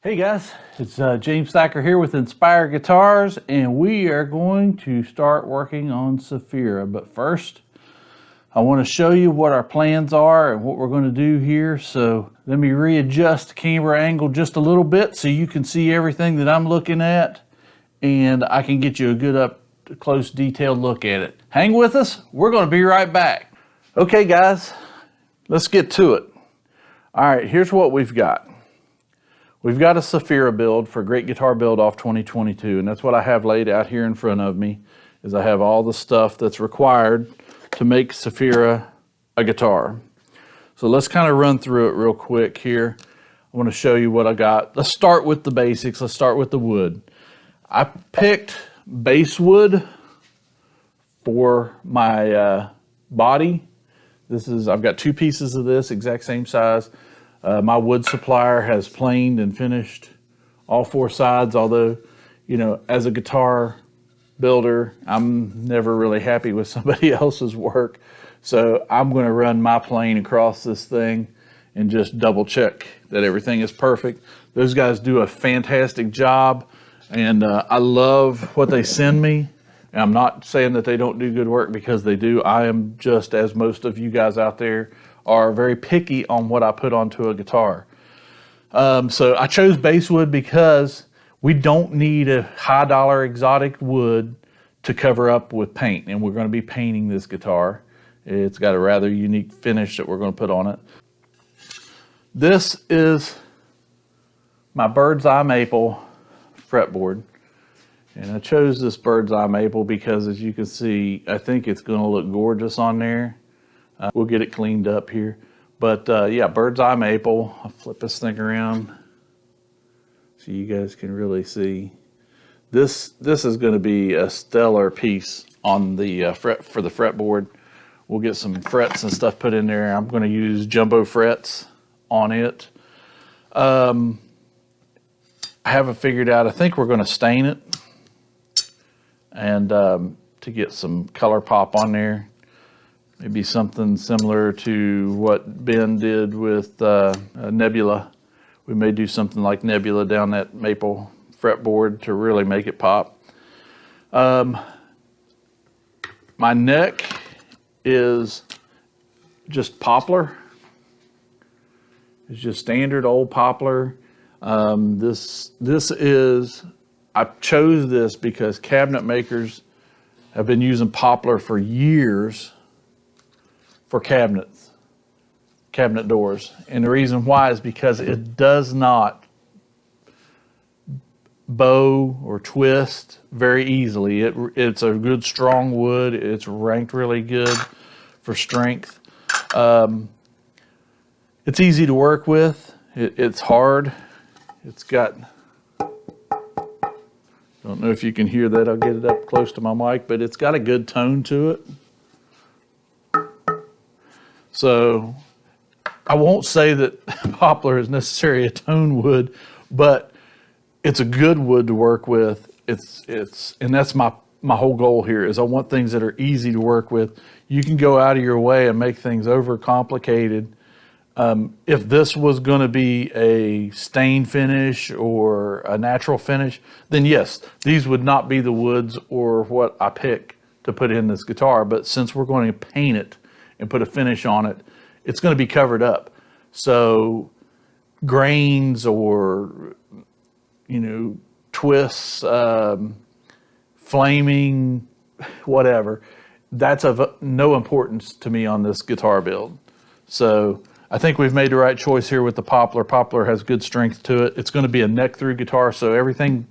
Hey guys, it's James Thacker here with Inspire Guitars, and we are going to start working on Sephira. But first, I want to show you what our plans are and what we're going to do here. So let me readjust the camera angle just a little bit so you can see everything that I'm looking at, and I can get you a good up close detailed look at it. Hang with us, we're going to be right back. Okay guys, let's get to it. All right, here's what we've got. We've got a Sephira build for Great Guitar Build Off 2022, and that's what I have laid out here in front of me, is I have all the stuff that's required to make Sephira a guitar. So let's kind of run through it real quick here. I want to show you what I got. Let's start with the basics. Let's start with the wood. I picked basswood for my body. I've got two pieces of this, exact same size. My wood supplier has planed and finished all four sides, although, you know, as a guitar builder, I'm never really happy with somebody else's work. So I'm going to run my plane across this thing and just double check that everything is perfect. Those guys do a fantastic job, and I love what they send me. And I'm not saying that they don't do good work, because they do. I am just, as most of you guys out there are, very picky on what I put onto a guitar. So I chose basswood because we don't need a high dollar exotic wood to cover up with paint, and we're going to be painting this guitar. It's got a rather unique finish that we're going to put on it. This is my bird's eye maple fretboard, and I chose this bird's eye maple because, as you can see, I think it's going to look gorgeous on there. We'll get it cleaned up here. But yeah, bird's eye maple. I'll flip this thing around so you guys can really see. This is going to be a stellar piece on the for the fretboard. We'll get some frets and stuff put in there. I'm going to use jumbo frets on it. I haven't figured out. I think we're going to stain it, and to get some color pop on there. Maybe something similar to what Ben did with Nebula. We may do something like Nebula down that maple fretboard to really make it pop. My neck is just poplar. It's just standard old poplar. This is, I chose this because cabinet makers have been using poplar for years for cabinet doors. And the reason why is because it does not bow or twist very easily. It's a good strong wood. It's ranked really good for strength. It's easy to work with. It's hard. It's got, don't know if you can hear that. I'll get it up close to my mic, but it's got a good tone to it. So I won't say that poplar is necessarily a tone wood, but it's a good wood to work with. And that's my whole goal here, is I want things that are easy to work with. You can go out of your way and make things overcomplicated. If this was going to be a stain finish or a natural finish, then yes, these would not be the woods or what I pick to put in this guitar. But since we're going to paint it and put a finish on it, it's going to be covered up. So grains or, you know, twists, flaming, whatever, that's of no importance to me on this guitar build. So I think we've made the right choice here with the poplar. Poplar has good strength to it. It's going to be a neck through guitar, so everything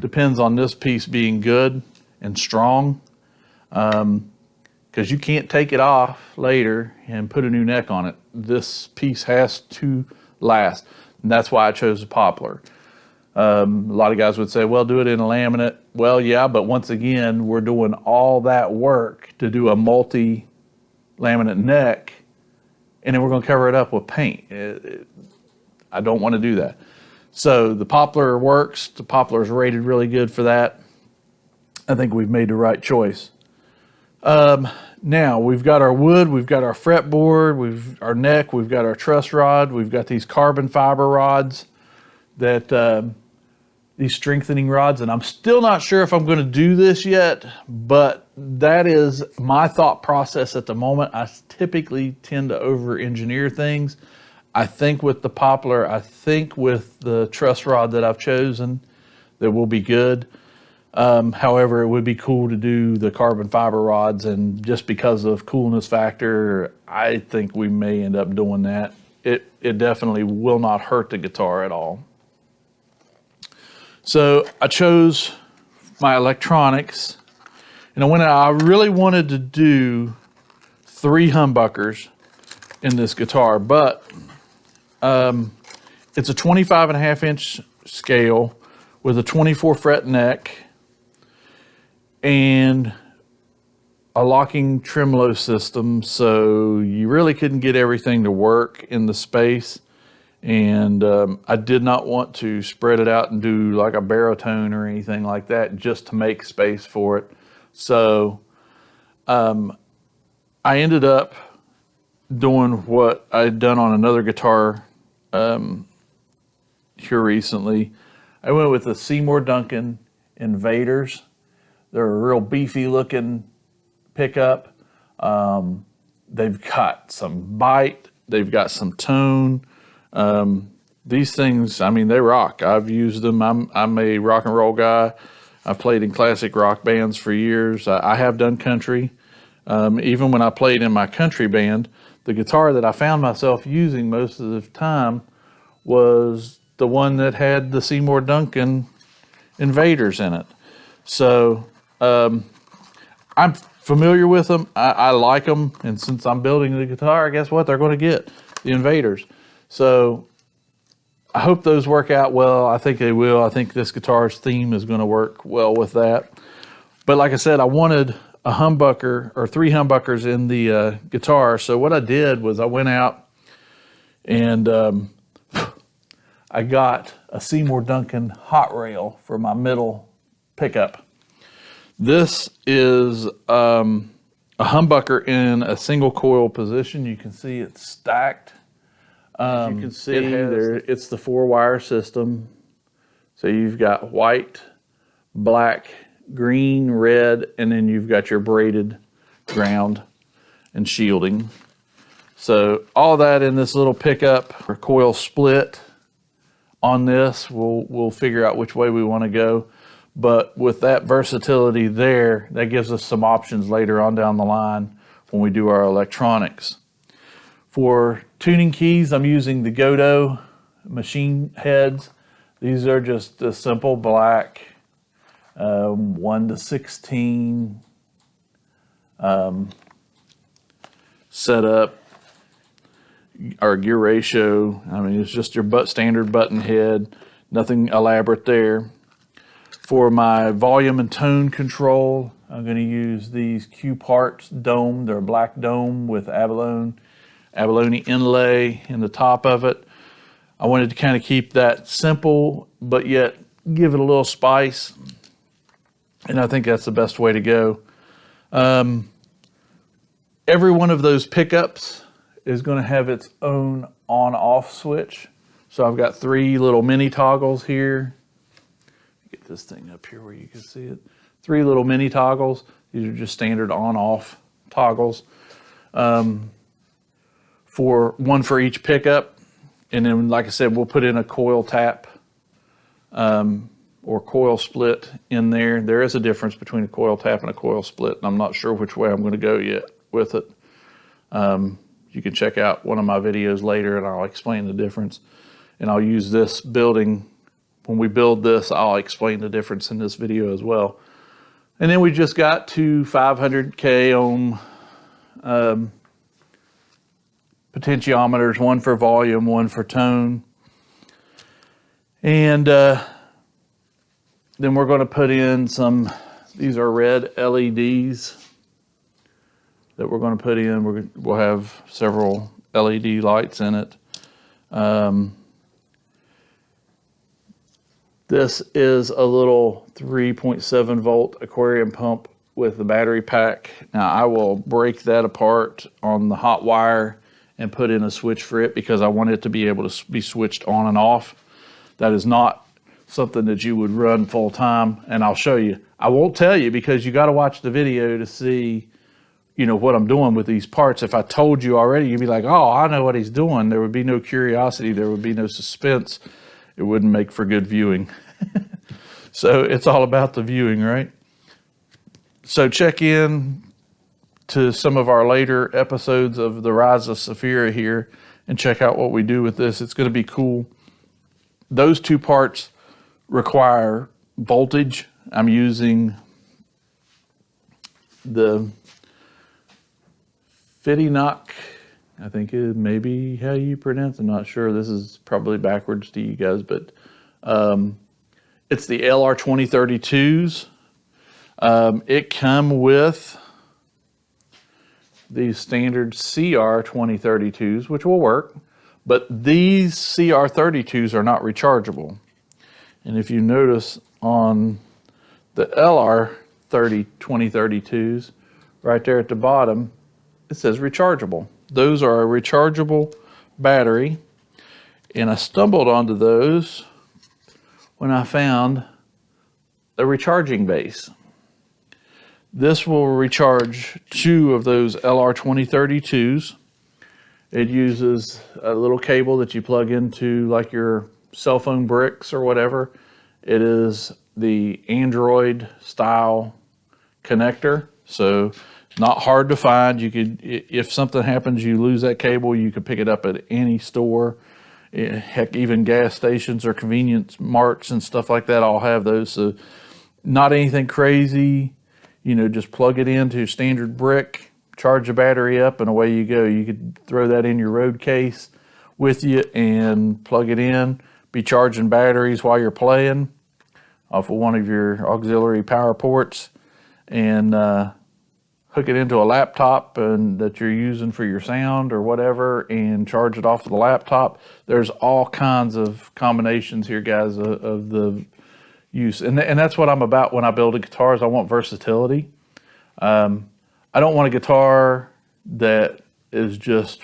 depends on this piece being good and strong. Because you can't take it off later and put a new neck on it. This piece has to last, and that's why I chose the poplar. A lot of guys would say, well, do it in a laminate. Well, yeah, but once again, we're doing all that work to do a multi-laminate neck, and then we're going to cover it up with paint. I don't want to do that. So the poplar works. The poplar is rated really good for that. I think we've made the right choice. Now we've got our wood, we've got our fretboard, our neck, we've got our truss rod, we've got these carbon fiber rods these strengthening rods, and I'm still not sure if I'm going to do this yet, but that is my thought process at the moment. I typically tend to over-engineer things. I think with the poplar, I think with the truss rod that I've chosen, that will be good. However, it would be cool to do the carbon fiber rods, and just because of coolness factor, I think we may end up doing that. It definitely will not hurt the guitar at all. So I chose my electronics, and I really wanted to do 3 humbuckers in this guitar, but it's a 25.5 inch scale with a 24 fret neck and a locking tremolo system, so you really couldn't get everything to work in the space. And I did not want to spread it out and do like a baritone or anything like that just to make space for it. So I ended up doing what I'd done on another guitar here recently. I went with the Seymour Duncan Invaders. They're a real beefy looking pickup. They've got some bite, they've got some tone. These things, I mean, they rock. I've used them. I'm a rock and roll guy. I've played in classic rock bands for years. I have done country. Even when I played in my country band, the guitar that I found myself using most of the time was the one that had the Seymour Duncan Invaders in it. So I'm familiar with them. I like them. And since I'm building the guitar, guess what? They're going to get the Invaders. So I hope those work out well. I think they will. I think this guitar's theme is going to work well with that. But like I said, I wanted a humbucker or 3 humbuckers in the guitar. So what I did was I went out and I got a Seymour Duncan hot rail for my middle pickup. This is a humbucker in a single coil position. You can see it's stacked. As you can see, it's the 4-wire system. So you've got white, black, green, red, and then you've got your braided ground and shielding. So all that in this little pickup or coil split on this. We'll figure out which way we want to go. But with that versatility there, that gives us some options later on down the line when we do our electronics. For tuning keys, I'm using the Godot machine heads. These are just a simple black 1 to 16 setup or gear ratio. I mean, it's just your standard button head, nothing elaborate there. For my volume and tone control, I'm going to use these Q Parts dome. They're a black dome with abalone inlay in the top of it. I wanted to kind of keep that simple, but yet give it a little spice. And I think that's the best way to go. Every one of those pickups is going to have its own on-off switch. So I've got 3 little mini toggles here. Get this thing up here where you can see it. 3 little mini toggles. These are just standard on-off toggles. For one for each pickup, and then like I said, we'll put in a coil tap or coil split in there. There is a difference between a coil tap and a coil split, and I'm not sure which way I'm going to go yet with it. You can check out one of my videos later and I'll explain the difference. And I'll use this building, when we build this, I'll explain the difference in this video as well. And then we just got 2 500K ohm potentiometers, one for volume, one for tone. And then we're going to put in these are red LEDs that we're going to put in. We'll have several LED lights in it. This is a little 3.7 volt aquarium pump with the battery pack. Now I will break that apart on the hot wire and put in a switch for it because I want it to be able to be switched on and off. That is not something that you would run full time, and I'll show you. I won't tell you because you got to watch the video to see, you know, what I'm doing with these parts. If I told you already, you'd be like, oh, I know what he's doing. There would be no curiosity. There would be no suspense. It wouldn't make for good viewing. So it's all about the viewing, right? So check in to some of our later episodes of the Rise of Sephira here and check out what we do with this. It's going to be cool. Those two parts require voltage. I'm using the Fitinock, I think it may be how you pronounce it. I'm not sure. This is probably backwards to you guys, but it's the LR 2032s. It come with these standard CR 2032s, which will work, but these CR 32s are not rechargeable. And if you notice on the LR 2032s, right there at the bottom, it says rechargeable. Those are a rechargeable battery, and I stumbled onto those when I found a recharging base. This will recharge 2 of those LR 2032s. It uses a little cable that you plug into like your cell phone bricks or whatever. It is the Android style connector, so not hard to find. You could, if something happens, you lose that cable, you could pick it up at any store. Heck, even gas stations or convenience marts and stuff like that all have those. So not anything crazy, you know, just plug it into a standard brick, charge the battery up, and away you go. You could throw that in your road case with you and plug it in, be charging batteries while you're playing off of one of your auxiliary power ports, and hook it into a laptop and that you're using for your sound or whatever, and charge it off of the laptop. There's all kinds of combinations here, guys, of the use. And that's what I'm about when I build guitars. I want versatility. I don't want a guitar that is just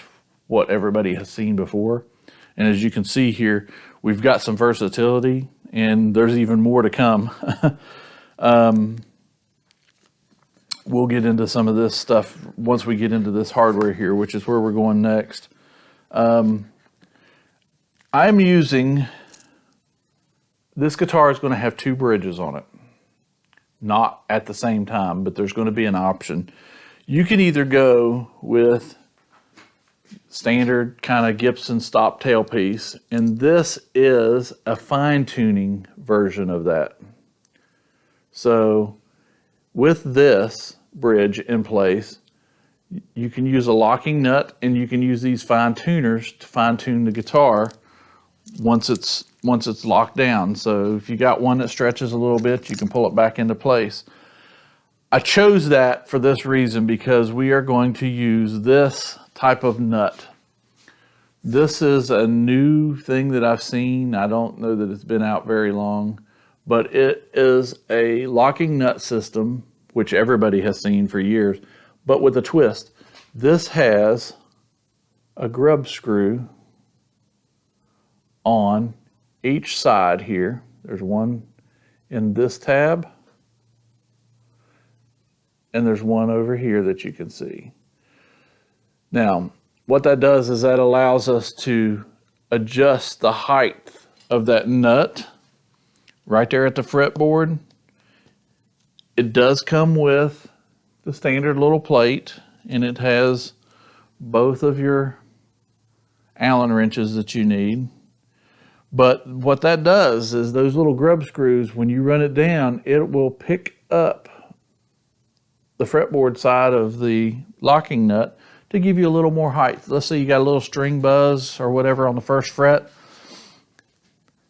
what everybody has seen before. And as you can see here, we've got some versatility, and there's even more to come. We'll get into some of this stuff once we get into this hardware here, which is where we're going next. I'm using, this guitar is going to have 2 bridges on it. Not at the same time, but there's going to be an option. You can either go with standard kind of Gibson stop tailpiece, and this is a fine-tuning version of that. So with this bridge in place, you can use a locking nut, and you can use these fine tuners to fine tune the guitar once it's locked down. So if you got one that stretches a little bit, you can pull it back into place. I chose that for this reason, because we are going to use this type of nut. This is a new thing that I've seen. I don't know that it's been out very long, but it is a locking nut system, which everybody has seen for years, but with a twist. This has a grub screw on each side here. There's one in this tab, and there's one over here that you can see. Now, what that does is that allows us to adjust the height of that nut right there at the fretboard. It does come with the standard little plate, and it has both of your Allen wrenches that you need. But what that does is those little grub screws, when you run it down, it will pick up the fretboard side of the locking nut to give you a little more height. Let's say you got a little string buzz or whatever on the first fret.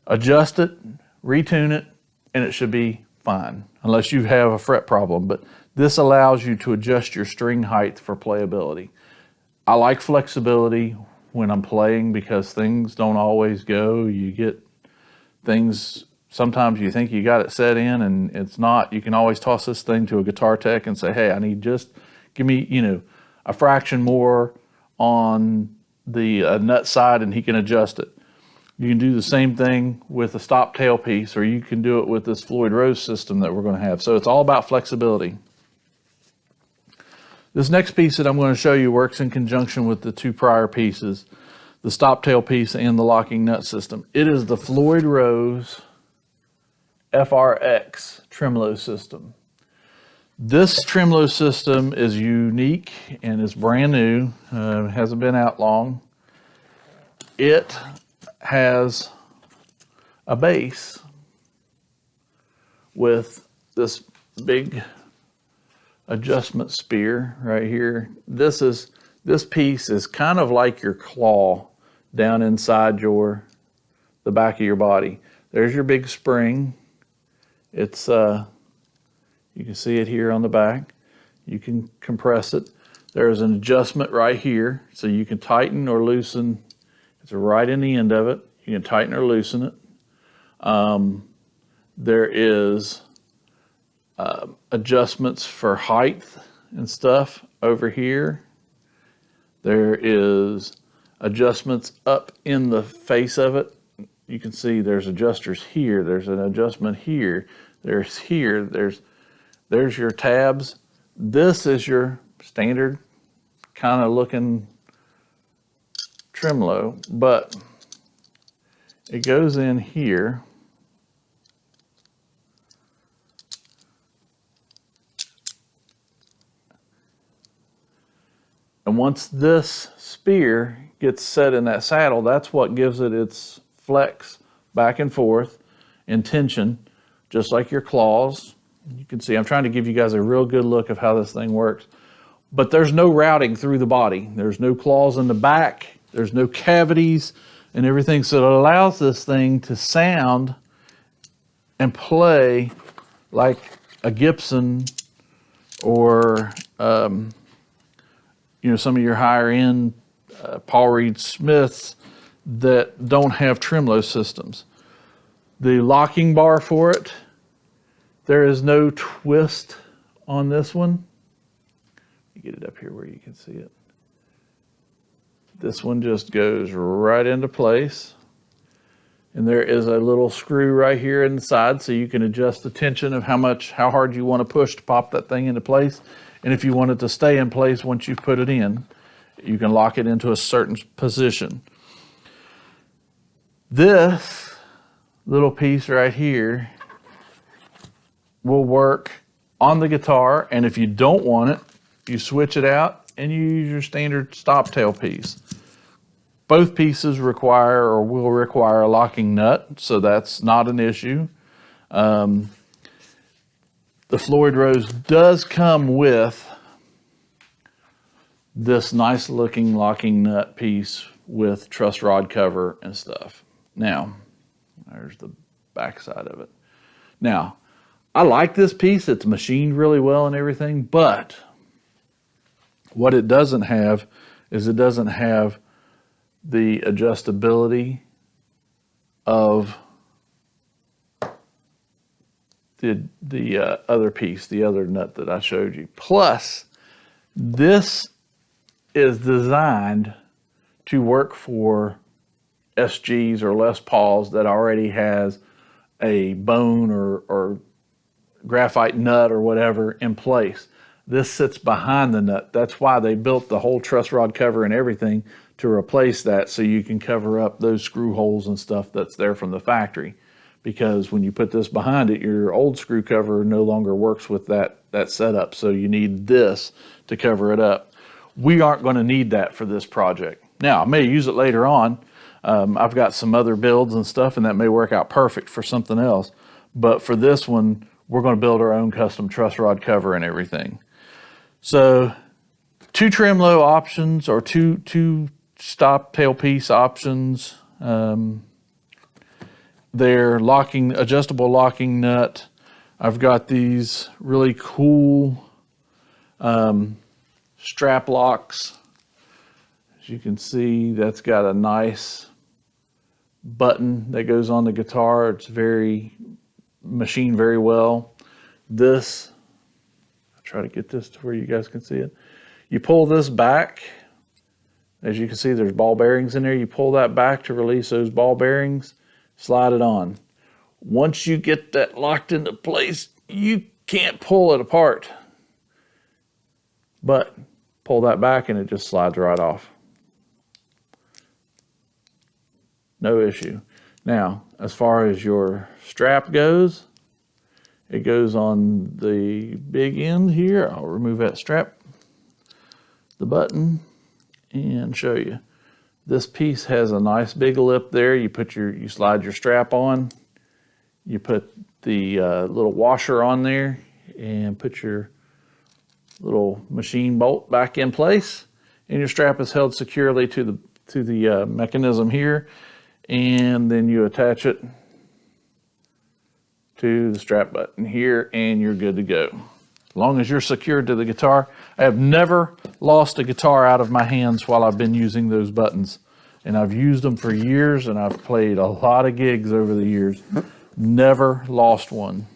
Adjust it, retune it, and it should be fine, unless you have a fret problem. But this allows you to adjust your string height for playability. I like flexibility when I'm playing, because things don't always go. You get things, sometimes you think you got it set in and it's not. You can always toss this thing to a guitar tech and say, hey, I need just, give me, you know, a fraction more on the nut side, and he can adjust it. You can do the same thing with a stop tail piece, or you can do it with this Floyd Rose system that we're going to have. So it's all about flexibility. This next piece that I'm going to show you works in conjunction with the two prior pieces, the stop tail piece and the locking nut system. It is the Floyd Rose FRX Tremolo system. This tremolo system is unique and is brand new. Hasn't been out long. It has a base with this big adjustment spear right here. This piece is kind of like your claw down inside the back of your body. There's your big spring. It's you can see it here on the back. You can compress it. There's an adjustment right here, so you can tighten or loosen. It's right in the end of it. You can tighten or loosen it. There is adjustments for height and stuff over here. There is adjustments up in the face of it. You can see there's adjusters here. There's an adjustment here. There's here. There's your tabs. This is your standard kind of looking tremolo, but it goes in here. And once this spear gets set in that saddle, that's what gives it its flex back and forth in tension, just like your claws. You can see I'm trying to give you guys a real good look of how this thing works. But there's no routing through the body. There's no claws in the back. There's no cavities and everything. So it allows this thing to sound and play like a Gibson or some of your higher end Paul Reed Smiths that don't have tremolo systems. The locking bar for it, there is no twist on this one. Let me get it up here where you can see it. This one just goes right into place. And there is a little screw right here inside, so you can adjust the tension of how hard you want to push to pop that thing into place. And if you want it to stay in place once you put it in, you can lock it into a certain position. This little piece right here will work on the guitar, and if you don't want it, you switch it out and you use your standard stop tail piece. Both pieces require or will require a locking nut, so that's not an issue. The Floyd Rose does come with this nice looking locking nut piece with truss rod cover and stuff. Now, there's the back side of it. Now, I like this piece. It's machined really well and everything, but what it doesn't have is it doesn't have the adjustability of the other piece, the other nut that I showed you. Plus, this is designed to work for SGs or Les Pauls that already has a bone or graphite nut or whatever in place. This sits behind the nut. That's why they built the whole truss rod cover and everything to replace that, so you can cover up those screw holes and stuff that's there from the factory. Because when you put this behind it, your old screw cover no longer works with that setup, so you need this to cover it up. We aren't going to need that for this project. Now, I may use it later on. I've got some other builds and stuff, and that may work out perfect for something else. But for this one, we're going to build our own custom truss rod cover and everything. So, two tremolo options or two stop tail piece options. They're adjustable locking nut. I've got these really cool strap locks. As you can see, that's got a nice button that goes on the guitar. It's machined very well. This, I'll try to get this to where you guys can see it. You pull this back, As you can see, there's ball bearings in there. You pull that back to release those ball bearings, slide it on. Once you get that locked into place, you can't pull it apart. But pull that back and it just slides right off. No issue. Now, as far as your strap goes, it goes on the big end here. I'll remove that strap, the button, and show you. This piece has a nice big lip there. You slide your strap on. You put the little washer on there and put your little machine bolt back in place, and your strap is held securely to the mechanism here, and then you attach it to the strap button here, and you're good to go. As long as you're secured to the guitar. I have never lost a guitar out of my hands while I've been using those buttons, and I've used them for years, and I've played a lot of gigs over the years. Never lost one.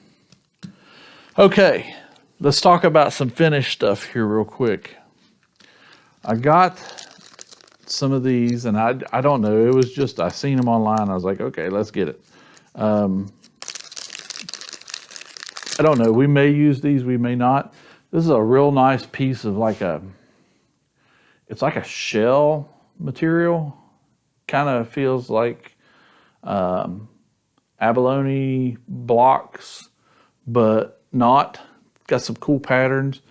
Okay, let's talk about some finished stuff here real quick. I got some of these, and I don't know, it was just, I seen them online. I was like, okay, let's get it. I don't know, we may use these, we may not. This is a real nice piece of it's like a shell material. Kind of feels like abalone blocks, but not. Got some cool patterns.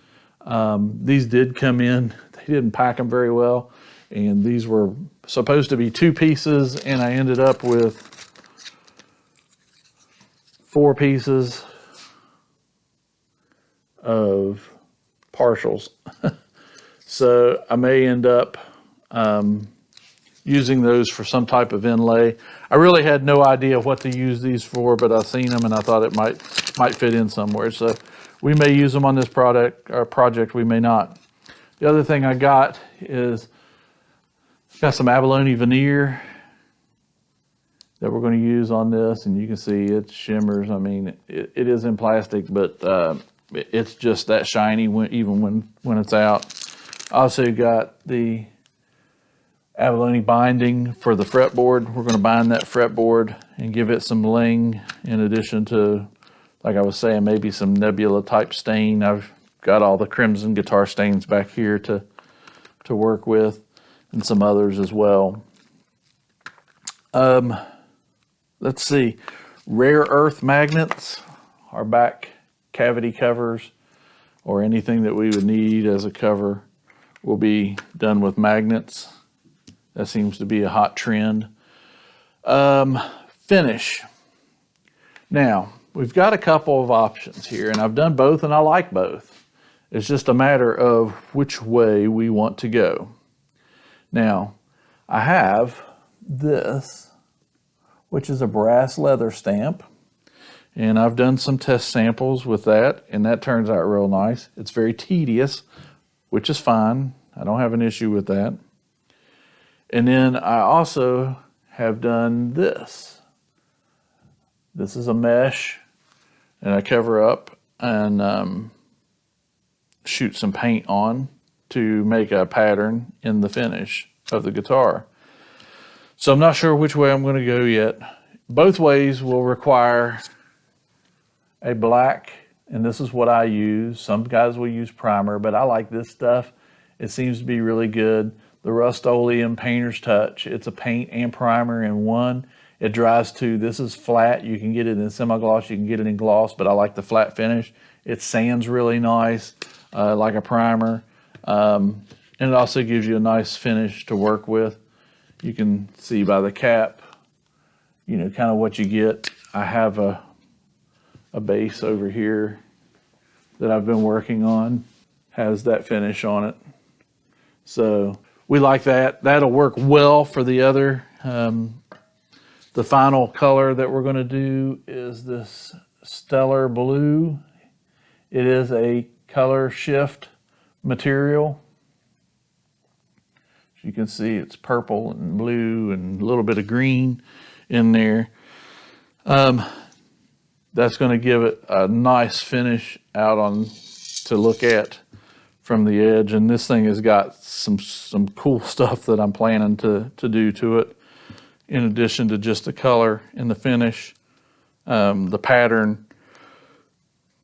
These did come in. They didn't pack them very well, and these were supposed to be 2 pieces, and I ended up with 4 pieces of partials. So I may end up using those for some type of inlay. I really had no idea what to use these for, but I seen them and I thought it might fit in somewhere. So we may use them on this project, we may not. The other thing I got is some abalone veneer that we're going to use on this, and you can see it shimmers. I mean, it is in plastic, but it's just that shiny even when it's out. I also got the abalone binding for the fretboard. We're going to bind that fretboard and give it some bling, in addition to, like I was saying, maybe some nebula type stain. I've got all the crimson guitar stains back here to work with, and some others as well. Let's see, rare earth magnets, our back cavity covers, or anything that we would need as a cover will be done with magnets. That seems to be a hot trend. Finish. Now, we've got a couple of options here, and I've done both and I like both. It's just a matter of which way we want to go. Now, I have this, which is a brass leather stamp, and I've done some test samples with that, and that turns out real nice. It's very tedious, which is fine. I don't have an issue with that. And then I also have done this. This is a mesh, and I cover up and shoot some paint on to make a pattern in the finish of the guitar. So I'm not sure which way I'm going to go yet. Both ways will require a black, and this is what I use. Some guys will use primer, but I like this stuff. It seems to be really good. The Rust-Oleum Painter's Touch. It's a paint and primer in one. It dries too. This is flat. You can get it in semi-gloss, you can get it in gloss, but I like the flat finish. It sands really nice, like a primer. And it also gives you a nice finish to work with. You can see by the cap, you know, kind of what you get. I have a base over here that I've been working on, has that finish on it. So we like that. That'll work well for the other. The final color that we're going to do is this stellar blue. It is a color shift material. As you can see, it's purple and blue and a little bit of green in there. That's going to give it a nice finish out on to look at from the edge, and this thing has got some cool stuff that I'm planning to do to it, in addition to just the color and the finish, the pattern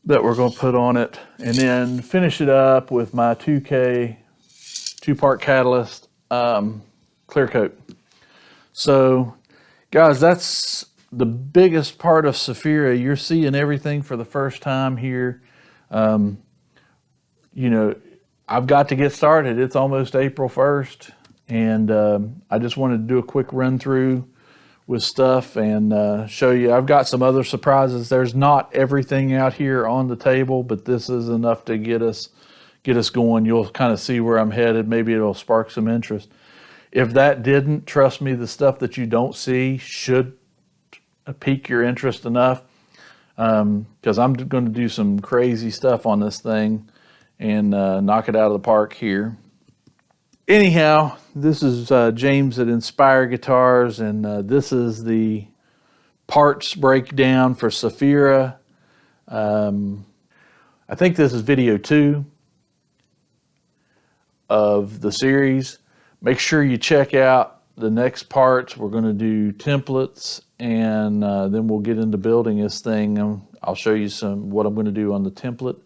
that we're going to put on it, and then finish it up with my 2K 2-part catalyst clear coat. So guys, that's the biggest part of Sephira. You're seeing everything for the first time here. You know, I've got to get started. It's almost April 1st, and I just wanted to do a quick run through with stuff and show you. I've got some other surprises. There's not everything out here on the table, but this is enough to get us going. You'll kind of see where I'm headed. Maybe it'll spark some interest. If that didn't, trust me, the stuff that you don't see should pique your interest enough, because I'm going to do some crazy stuff on this thing and knock it out of the park here. Anyhow, this is James at Inspire Guitars, and this is the parts breakdown for Sephira. I think this is video 2 of the series. Make sure you check out the next parts. We're going to do templates, and then we'll get into building this thing. I'll show you what I'm going to do on the template.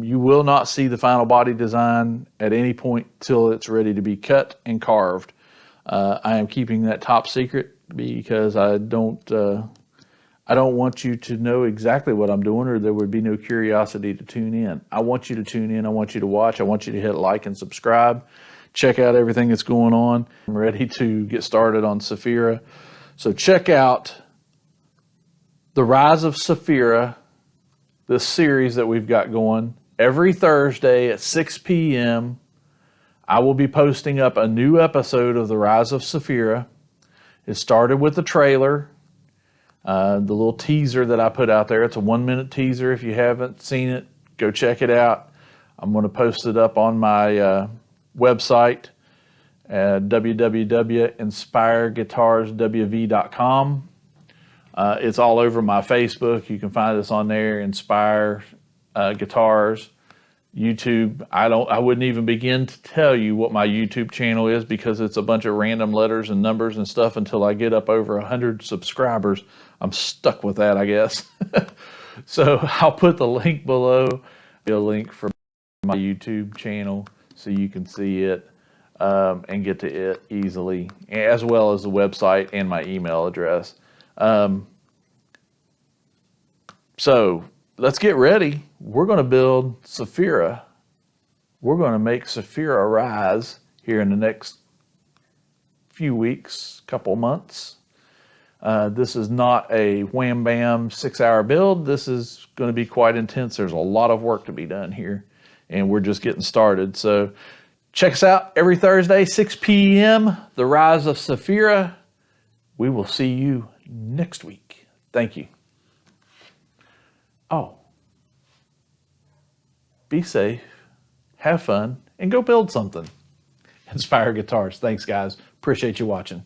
You will not see the final body design at any point till it's ready to be cut and carved. I am keeping that top secret because I don't want you to know exactly what I'm doing, or there would be no curiosity to tune in. I want you to tune in. I want you to watch. I want you to hit like and subscribe. Check out everything that's going on. I'm ready to get started on Sephira. So check out The Rise of Sephira, this series that we've got going. Every Thursday at 6 p.m., I will be posting up a new episode of The Rise of Sephira. It started with the trailer, the little teaser that I put out there. It's a 1-minute teaser. If you haven't seen it, go check it out. I'm going to post it up on my website at www.inspireguitarswv.com. It's all over my Facebook. You can find us on there, Inspire Guitars. YouTube, I wouldn't even begin to tell you what my YouTube channel is, because it's a bunch of random letters and numbers and stuff until I get up over 100 subscribers. I'm stuck with that, I guess. So I'll put the link below, a link for my YouTube channel, so you can see it and get to it easily, as well as the website and my email address. So let's get ready. We're going to build Sephira. We're going to make Sephira rise here in the next few weeks, couple months. This is not a wham bam 6-hour build. This is going to be quite intense. There's a lot of work to be done here, and we're just getting started. So check us out every Thursday, 6 p.m., The Rise of Sephira. We will see you next week. Thank you. Oh, be safe, have fun, and go build something. Inspire Guitars. Thanks, guys. Appreciate you watching.